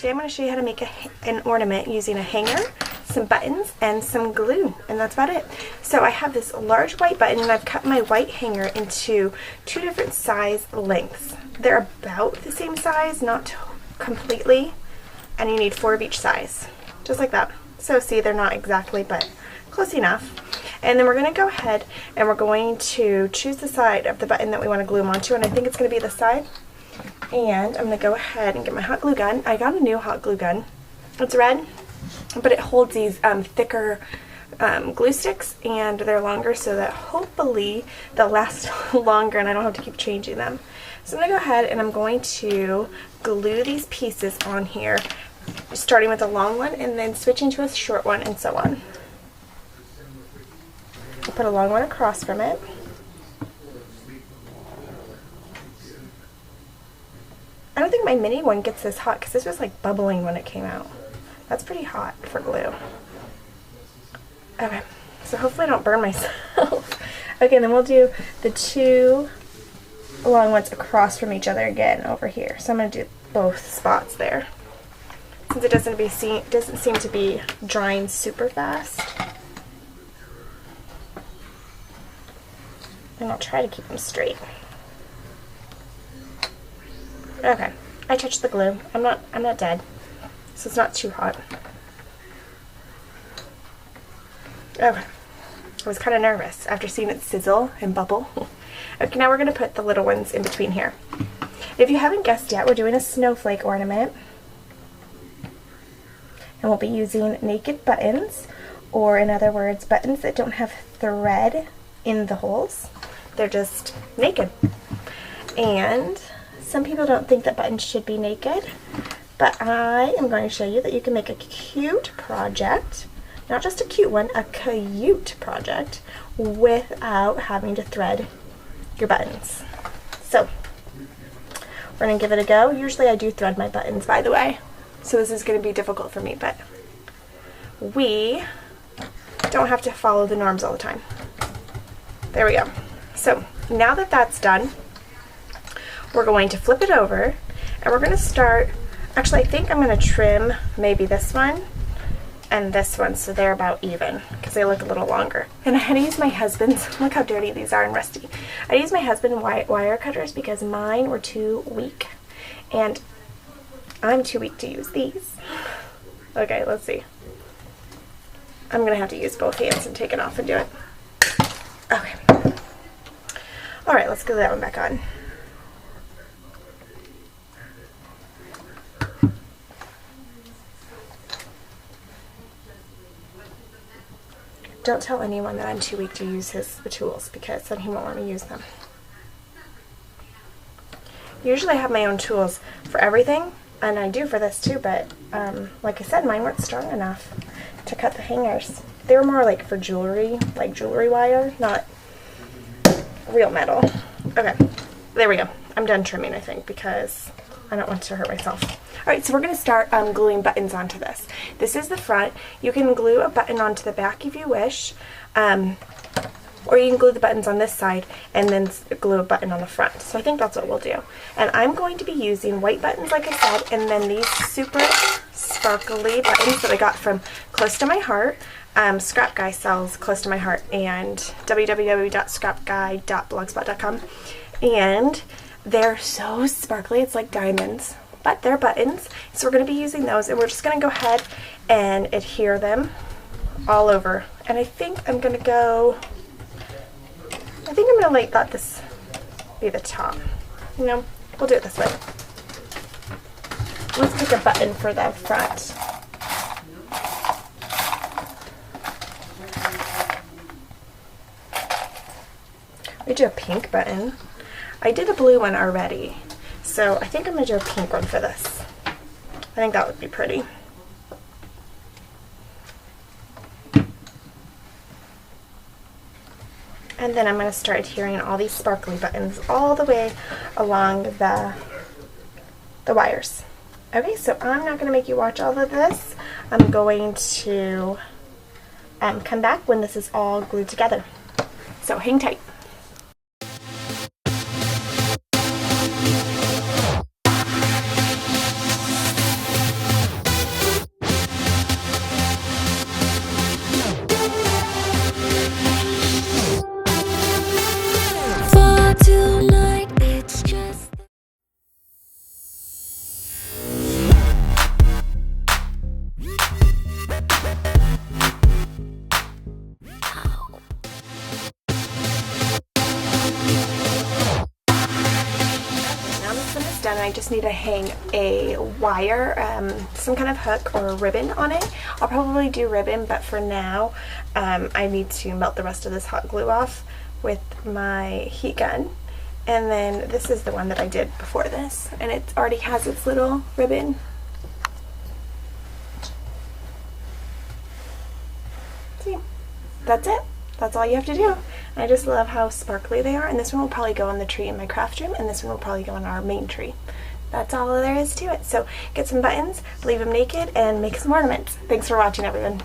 today I'm going to show you how to make an ornament using a hanger, some buttons, and some glue, and that's about it. So I have this large white button, and I've cut my white hanger into 2 different size lengths. They're about the same size, not completely, and you need 4 of each size, just like that. So see, they're not exactly, but close enough. And then we're going to go ahead and we're going to choose the side of the button that we want to glue them onto, and I think it's going to be this side. And I'm going to go ahead and get my hot glue gun. I got a new hot glue gun. It's red, but it holds these thicker glue sticks, and they're longer, so that hopefully they'll last longer and I don't have to keep changing them. So I'm going to go ahead and I'm going to glue these pieces on here, starting with a long one and then switching to a short one and so on. I'll put a long one across from it. I don't think my mini one gets this hot because this was like bubbling when it came out. That's pretty hot for glue. Okay, so hopefully I don't burn myself. Okay, then we'll do the 2 long ones across from each other again over here. So I'm going to do both spots there, since it doesn't seem to be drying super fast. And I'll try to keep them straight. Okay, I touched the glue. I'm not dead, so it's not too hot. Okay, I was kind of nervous after seeing it sizzle and bubble. Okay, now we're going to put the little ones in between here. If you haven't guessed yet, we're doing a snowflake ornament. And we'll be using naked buttons, or in other words, buttons that don't have thread in the holes. They're just naked. And some people don't think that buttons should be naked, but I am going to show you that you can make a cute project, not just a cute one, a cute project, without having to thread your buttons. So we're going to give it a go. Usually I do thread my buttons, by the way, so this is going to be difficult for me, but we don't have to follow the norms all the time. There we go. So now that that's done, we're going to flip it over and we're going to start, actually I think I'm going to trim maybe this one and this one so they're about even because they look a little longer. And I had to use my husband's, look how dirty these are and rusty. I used my husband's wire cutters because mine were too weak and I'm too weak to use these. Okay, let's see. I'm going to have to use both hands and take it off and do it. Okay. Alright, let's glue that one back on. Don't tell anyone that I'm too weak to use the tools, because then he won't let me use them. Usually I have my own tools for everything, and I do for this too, but like I said, mine weren't strong enough to cut the hangers. They were more like for jewelry, like jewelry wire, not real metal. Okay, there we go. I'm done trimming, I think, because I don't want to hurt myself. Alright, so we're going to start gluing buttons onto this. This is the front. You can glue a button onto the back if you wish, or you can glue the buttons on this side and then glue a button on the front. So I think that's what we'll do. And I'm going to be using white buttons, like I said, and then these super sparkly buttons that I got from Close to My Heart. Scrap Guy sells Close to My Heart, and www.scrapguy.blogspot.com. And they're so sparkly, it's like diamonds, but they're buttons. So we're going to be using those, and we're just going to go ahead and adhere them all over. And I think I'm going to let this be the top. You know, we'll do it this way. Let's pick a button for the front. We do a pink button. I did a blue one already, so I think I'm going to do a pink one for this. I think that would be pretty. And then I'm going to start adhering all these sparkly buttons all the way along the wires. Okay, so I'm not going to make you watch all of this. I'm going to come back when this is all glued together. So hang tight. tonight. It's just done. I just need to hang a wire, some kind of hook or ribbon on it. I'll probably do ribbon, but for now I need to melt the rest of this hot glue off with my heat gun. And then this is the one that I did before this, and it already has its little ribbon. See, that's it. That's all you have to do. I just love how sparkly they are, and this one will probably go on the tree in my craft room, and this one will probably go on our main tree. That's all there is to it. So get some buttons, leave them naked, and make some ornaments. Thanks for watching, everyone.